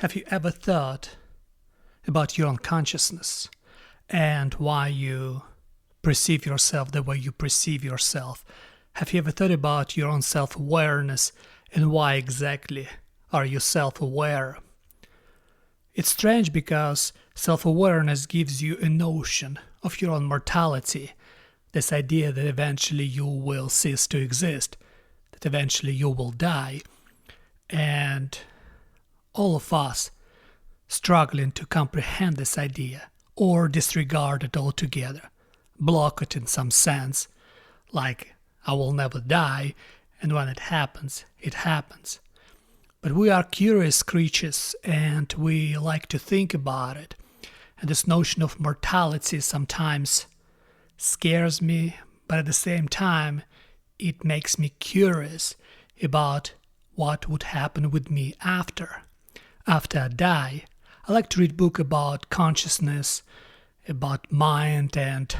Have you ever thought about your own consciousness and why you perceive yourself the way you perceive yourself? Have you ever thought about your own self-awareness and why exactly are you self-aware? It's strange because self-awareness gives you a notion of your own mortality, this idea that eventually you will cease to exist, that eventually you will die, and all of us struggling to comprehend this idea or disregard it altogether, block it in some sense, like I will never die, and when it happens, it happens. But we are curious creatures and we like to think about it. And this notion of mortality sometimes scares me, but at the same time, it makes me curious about what would happen with me after I die. I like to read books about consciousness, about mind, and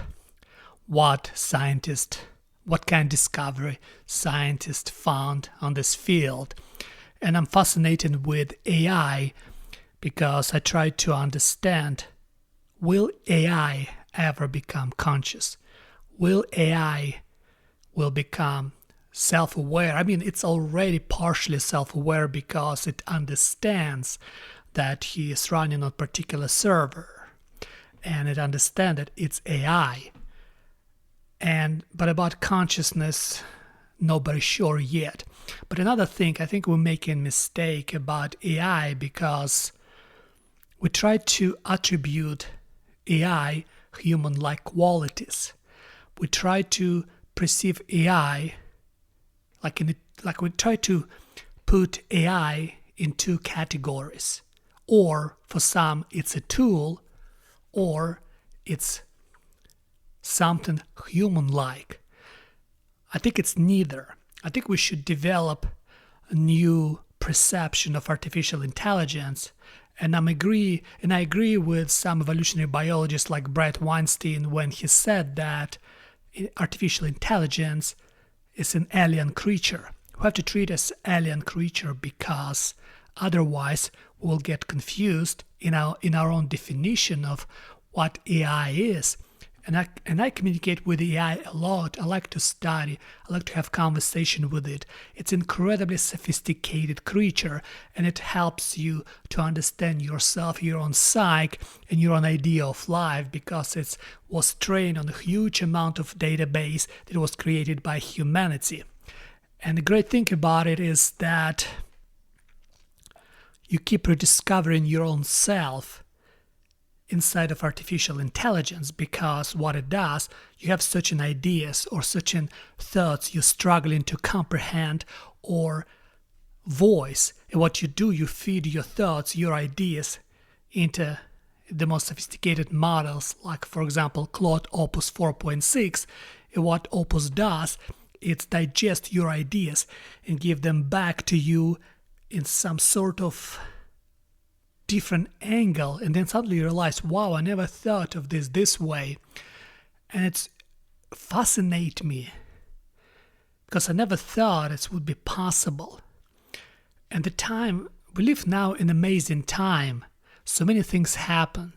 what kind of discovery scientists found on this field. And I'm fascinated with AI because I try to understand, will AI ever become conscious? Will AI become self-aware? I mean, it's already partially self-aware because it understands that he is running on a particular server and it understands that it's AI. But about consciousness, nobody's sure yet. But another thing, I think we're making a mistake about AI because we try to attribute AI human-like qualities. We try to perceive AI like we try to put AI in two categories. Or for some, it's a tool, or it's something human-like. I think it's neither. I think we should develop a new perception of artificial intelligence, and I agree with some evolutionary biologists like Brett Weinstein when he said that artificial intelligence is an alien creature. We have to treat it as alien creature because otherwise we'll get confused in our own definition of what AI is. And I communicate with AI a lot. I like to study. I like to have conversation with it. It's an incredibly sophisticated creature, and it helps you to understand yourself, your own psyche, and your own idea of life because it was trained on a huge amount of database that was created by humanity. And the great thing about it is that you keep rediscovering your own self inside of artificial intelligence because what it does, you have certain ideas or certain thoughts you're struggling to comprehend or voice. And what you do, you feed your thoughts, your ideas into the most sophisticated models, like for example Claude Opus 4.6. And what Opus does, it digests your ideas and give them back to you in some sort of different angle, and then suddenly you realize, wow, I never thought of this way. And it's fascinates me because I never thought it would be possible. And the time we live now in amazing time, so many things happen,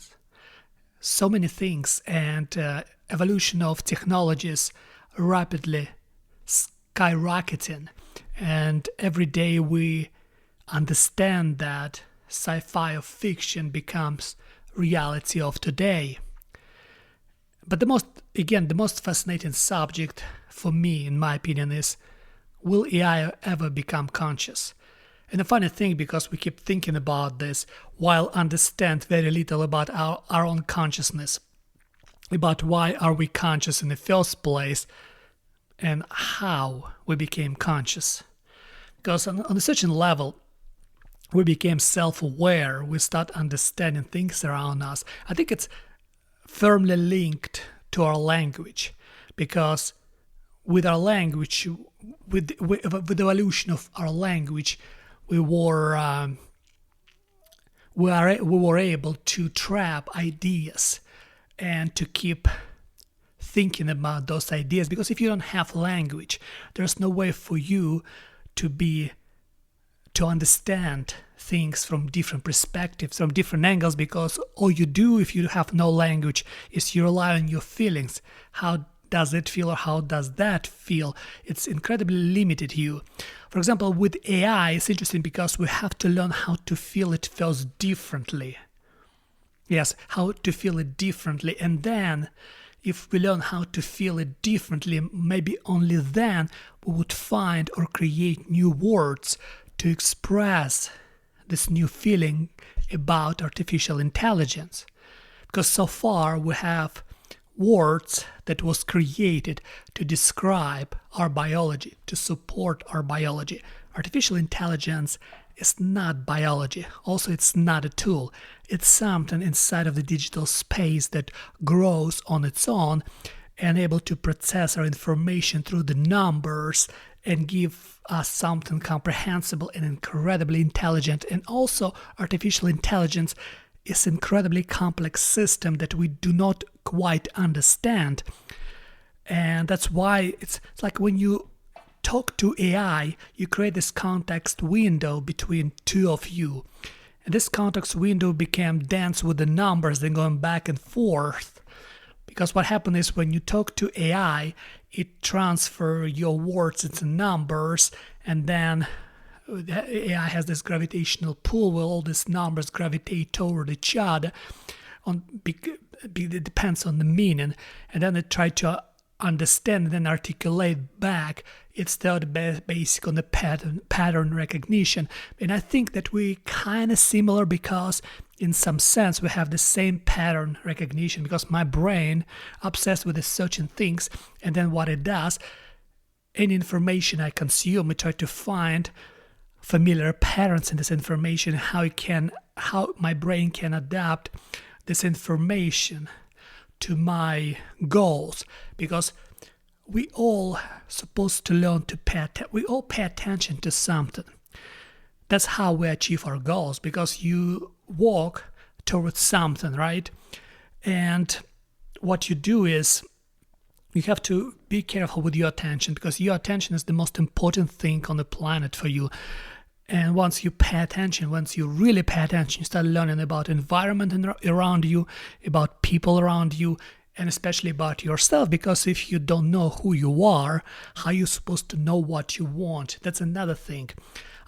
so many things, and evolution of technologies rapidly skyrocketing, and every day we understand that sci-fi of fiction becomes reality of today. But the most fascinating subject for me, in my opinion, is, will AI ever become conscious? And the funny thing, because we keep thinking about this while understand very little about our own consciousness, about why are we conscious in the first place and how we became conscious. Because on a certain level, we became self-aware, we start understanding things around us. I think it's firmly linked to our language, because with our language, with the evolution of our language, we were able to trap ideas and to keep thinking about those ideas, because if you don't have language, there's no way for you to to understand things from different perspectives, from different angles, because all you do if you have no language is you rely on your feelings. How does it feel or how does that feel? It's incredibly limited you. For example, with AI, it's interesting because we have to learn how to feel it first differently. Yes, how to feel it differently. And then if we learn how to feel it differently, maybe only then we would find or create new words to express this new feeling about artificial intelligence. Because so far we have words that was created to describe our biology, to support our biology. Artificial intelligence is not biology. Also, it's not a tool. It's something inside of the digital space that grows on its own and able to process our information through the numbers and give us something comprehensible and incredibly intelligent. And also, artificial intelligence is an incredibly complex system that we do not quite understand. And that's why it's like when you talk to AI, you create this context window between two of you. And this context window became dense with the numbers and going back and forth. Because what happened is when you talk to AI, it transfers your words into numbers, and then the AI has this gravitational pull where all these numbers gravitate toward each other. It depends on the meaning, and then it tries to understand and then articulate back its thought based on the pattern recognition. And I think that we kind of similar because in some sense we have the same pattern recognition, because my brain obsessed with the certain things, and then what it does, any information I consume, it try to find familiar patterns in this information, how my brain can adapt this information to my goals. Because we all supposed to learn to we all pay attention to something. That's how we achieve our goals, because you walk towards something, right? And what you do is you have to be careful with your attention, because your attention is the most important thing on the planet for you. And once you pay attention, once you really pay attention, you start learning about environment around you, about people around you, and especially about yourself. Because if you don't know who you are, how are you supposed to know what you want? That's another thing.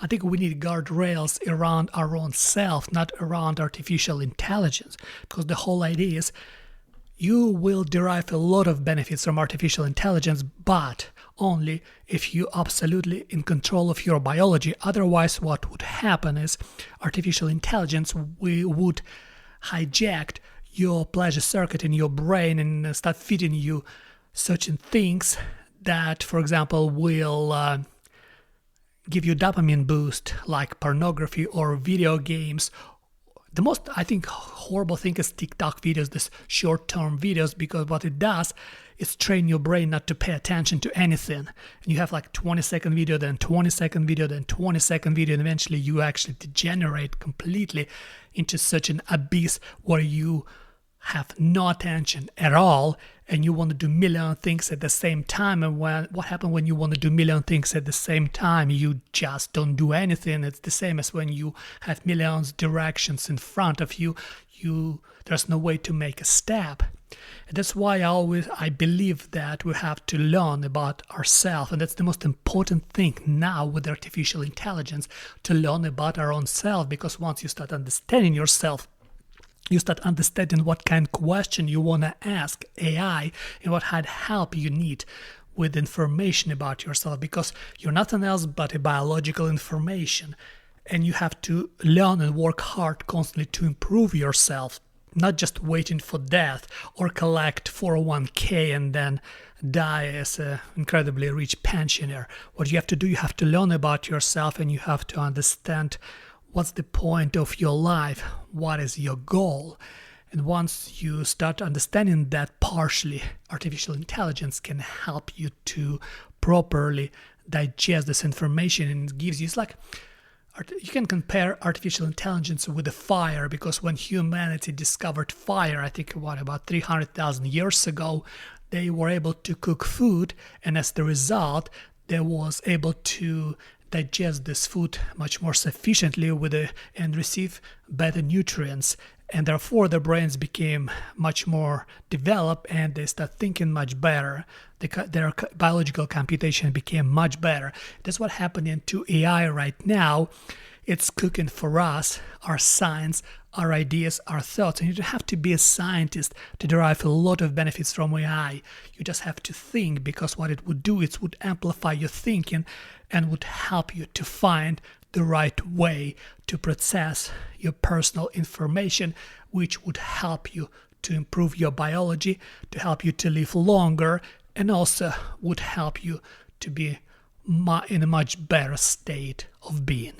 I think we need guardrails around our own self, not around artificial intelligence. Because the whole idea is you will derive a lot of benefits from artificial intelligence, but only if you absolutely in control of your biology. Otherwise, what would happen is artificial intelligence would hijack your pleasure circuit in your brain and start feeding you certain things that, for example, will give you dopamine boost, like pornography or video games. The most, I think, horrible thing is TikTok videos, these short-term videos, because what it does is train your brain not to pay attention to anything. And you have like 20-second video, then 20-second video, then 20-second video, and eventually you actually degenerate completely into such an abyss where you have no attention at all, and you want to do million things at the same time. And what happens when you want to do million things at the same time? You just don't do anything. It's the same as when you have millions directions in front of you. There's no way to make a step. And that's why I believe that we have to learn about ourselves, and that's the most important thing now with artificial intelligence, to learn about our own self. Because once you start understanding yourself, you start understanding what kind of question you want to ask AI and what kind of help you need with information about yourself, because you're nothing else but a biological information, and you have to learn and work hard constantly to improve yourself, not just waiting for death or collect 401k and then die as an incredibly rich pensioner. What you have to do, you have to learn about yourself, and you have to understand what's the point of your life, what is your goal. And once you start understanding that partially, artificial intelligence can help you to properly digest this information, and it gives you, it's like, you can compare artificial intelligence with a fire, because when humanity discovered fire, I think about 300,000 years ago, they were able to cook food, and as the result, they was able to digest this food much more sufficiently and receive better nutrients. And therefore the brains became much more developed and they start thinking much better. Their biological computation became much better. That's what happening to AI right now. It's cooking for us, our science, our ideas, our thoughts. And you don't have to be a scientist to derive a lot of benefits from AI. You just have to think, because what it would do, it would amplify your thinking and would help you to find the right way to process your personal information, which would help you to improve your biology, to help you to live longer, and also would help you to be in a much better state of being.